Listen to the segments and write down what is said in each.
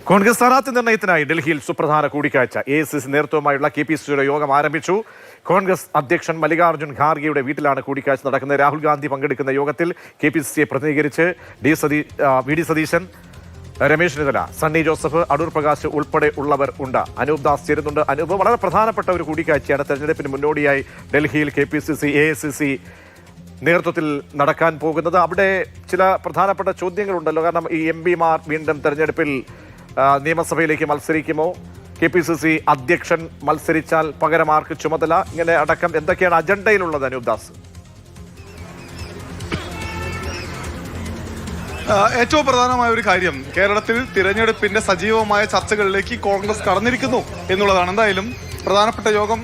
കോൺഗ്രസ് സ്ഥാനാർത്ഥി നിർണയത്തിനായി ഡൽഹിയിൽ സുപ്രധാന കൂടിക്കാഴ്ച. AICC നേതൃത്വവുമായുള്ള KPCCയുടെ യോഗം ആരംഭിച്ചു. കോൺഗ്രസ് അധ്യക്ഷൻ മല്ലികാർജ്ജുൻ ഖാർഗെയുടെ വീട്ടിലാണ് കൂടിക്കാഴ്ച നടക്കുന്നത്. രാഹുൽ ഗാന്ധി പങ്കെടുക്കുന്ന യോഗത്തിൽ KPCCയെ പ്രതിനിധീകരിച്ച് VD സതീശൻ, രമേശ് ചെന്നിത്തല, സണ്ണി ജോസഫ്, അടൂർ പ്രകാശ് ഉൾപ്പെടെ ഉള്ളവർ ഉണ്ട്. അനൂപ് ദാസ് ചേരുന്നുണ്ട്. അനൂപ്, വളരെ പ്രധാനപ്പെട്ട ഒരു കൂടിക്കാഴ്ചയാണ്. തെരഞ്ഞെടുപ്പിന് മുന്നോടിയായി ഡൽഹിയിൽ KPCC AICC നേതൃത്വത്തിൽ നടക്കാൻ പോകുന്നത്. അവിടെ ചില പ്രധാനപ്പെട്ട ചോദ്യങ്ങളുണ്ടല്ലോ. കാരണം ഈ MP മാർ വീണ്ടും തെരഞ്ഞെടുപ്പിൽ നിയമസഭയിലേക്ക് മത്സരിക്കുമോ? KPCC അധ്യക്ഷൻ മത്സരിച്ചാൽ പകരമാർക്ക് ചുമതല? ഇങ്ങനെ അടക്കം എന്തൊക്കെയാണ് അജണ്ടയിലുള്ളത് അനൂപ് ദാസ്? ഏറ്റവും പ്രധാനമായ ഒരു കാര്യം, കേരളത്തിൽ തിരഞ്ഞെടുപ്പിന്റെ സജീവമായ ചർച്ചകളിലേക്ക് കോൺഗ്രസ് കടന്നിരിക്കുന്നു എന്നുള്ളതാണ്. എന്തായാലും പ്രധാനപ്പെട്ട യോഗം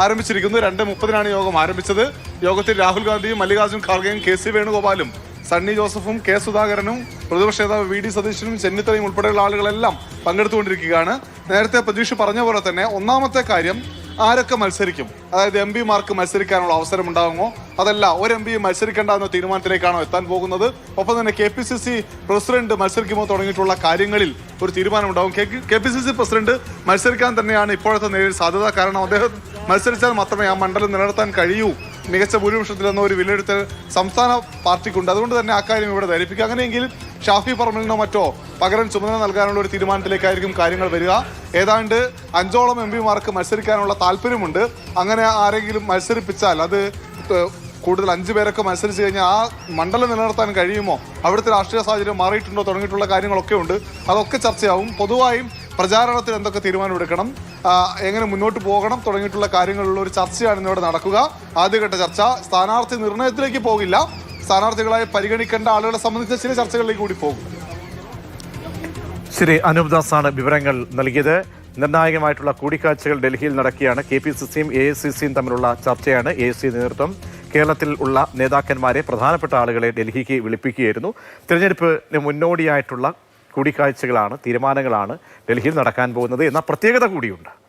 ആരംഭിച്ചിരിക്കുന്നു. 2:30 യോഗം ആരംഭിച്ചത്. യോഗത്തിൽ രാഹുൽ ഗാന്ധിയും മല്ലികാർജ്ജുൻ ഖാർഗെയും KC വേണുഗോപാലും സണ്ണി ജോസഫും K സുധാകരനും പ്രതിപക്ഷ നേതാവ് VD സതീശനും ചെന്നിത്തലയും ഉൾപ്പെടെയുള്ള ആളുകളെല്ലാം പങ്കെടുത്തുകൊണ്ടിരിക്കുകയാണ്. നേരത്തെ പ്രതീക്ഷ പറഞ്ഞ പോലെ തന്നെ ഒന്നാമത്തെ കാര്യം, ആരൊക്കെ മത്സരിക്കും, അതായത് MP മാർക്ക് മത്സരിക്കാനുള്ള അവസരം ഉണ്ടാകുമോ, അതല്ല ഒരു MP മത്സരിക്കേണ്ട എന്ന തീരുമാനത്തിലേക്കാണോ എത്താൻ പോകുന്നത്, ഒപ്പം തന്നെ KPCC പ്രസിഡന്റ് മത്സരിക്കുമോ തുടങ്ങിയിട്ടുള്ള കാര്യങ്ങളിൽ ഒരു തീരുമാനമുണ്ടാകും. KPCC പ്രസിഡന്റ് മത്സരിക്കാൻ തന്നെയാണ് ഇപ്പോഴത്തെ നേരിൽ സാധ്യത. കാരണം അദ്ദേഹം മത്സരിച്ചാൽ മാത്രമേ ആ മണ്ഡലം നിലനിർത്താൻ കഴിയൂ മികച്ച ഭൂരിപക്ഷത്തിലെന്ന ഒരു വിലയിരുത്തൽ സംസ്ഥാന പാർട്ടിക്കുണ്ട്. അതുകൊണ്ട് തന്നെ അക്കാര്യം ഇവിടെ ധരിപ്പിക്കുക. അങ്ങനെയെങ്കിൽ ഷാഫി പറമ്പലിനോ മറ്റോ പകരം ചുമതല നൽകാനുള്ള ഒരു തീരുമാനത്തിലേക്കായിരിക്കും കാര്യങ്ങൾ വരിക. ഏതാണ്ട് 5ഓളം MP മാർക്ക് മത്സരിക്കാനുള്ള താല്പര്യമുണ്ട്. അങ്ങനെ ആരെങ്കിലും മത്സരിപ്പിച്ചാൽ അത് കൂടുതൽ 5 പേരൊക്കെ മത്സരിച്ച് കഴിഞ്ഞാൽ ആ മണ്ഡലം നിലനിർത്താൻ കഴിയുമോ, അവിടുത്തെ രാഷ്ട്രീയ സാഹചര്യം മാറിയിട്ടുണ്ടോ തുടങ്ങിയിട്ടുള്ള കാര്യങ്ങളൊക്കെ ഉണ്ട്. അതൊക്കെ ചർച്ചയാവും. പൊതുവായും പ്രചാരണത്തിൽ എന്തൊക്കെ തീരുമാനമെടുക്കണം, എങ്ങനെ മുന്നോട്ട് പോകണം തുടങ്ങിയിട്ടുള്ള കാര്യങ്ങളിലുള്ള ഒരു ചർച്ചയാണ് ഇന്നിവിടെ നടക്കുക. ആദ്യഘട്ട ചർച്ച. സ്ഥാനാർത്ഥി നിർണയത്തിലേക്ക് പോകില്ല. സ്ഥാനാർത്ഥികളായി പരിഗണിക്കേണ്ട ആളുകളെ സംബന്ധിച്ച ചില ചർച്ചകളിലേക്ക് കൂടി പോകും. ശരി, അനൂപ് ദാസാണ് വിവരങ്ങൾ നൽകിയത്. നിർണായകമായിട്ടുള്ള കൂടിക്കാഴ്ചകൾ ഡൽഹിയിൽ നടക്കുകയാണ്. KPCCയും AICCയും തമ്മിലുള്ള ചർച്ചയാണ്. AICC നേതൃത്വം കേരളത്തിൽ ഉള്ള നേതാക്കന്മാരെ, പ്രധാനപ്പെട്ട ആളുകളെ ഡൽഹിക്ക് വിളിപ്പിക്കുകയായിരുന്നു. തിരഞ്ഞെടുപ്പിന് മുന്നോടിയായിട്ടുള്ള കൂടിക്കാഴ്ചകളാണ്, തീരുമാനങ്ങളാണ് ഡൽഹിയിൽ നടക്കാൻ പോകുന്നത് എന്ന പ്രത്യേകത കൂടിയുണ്ട്.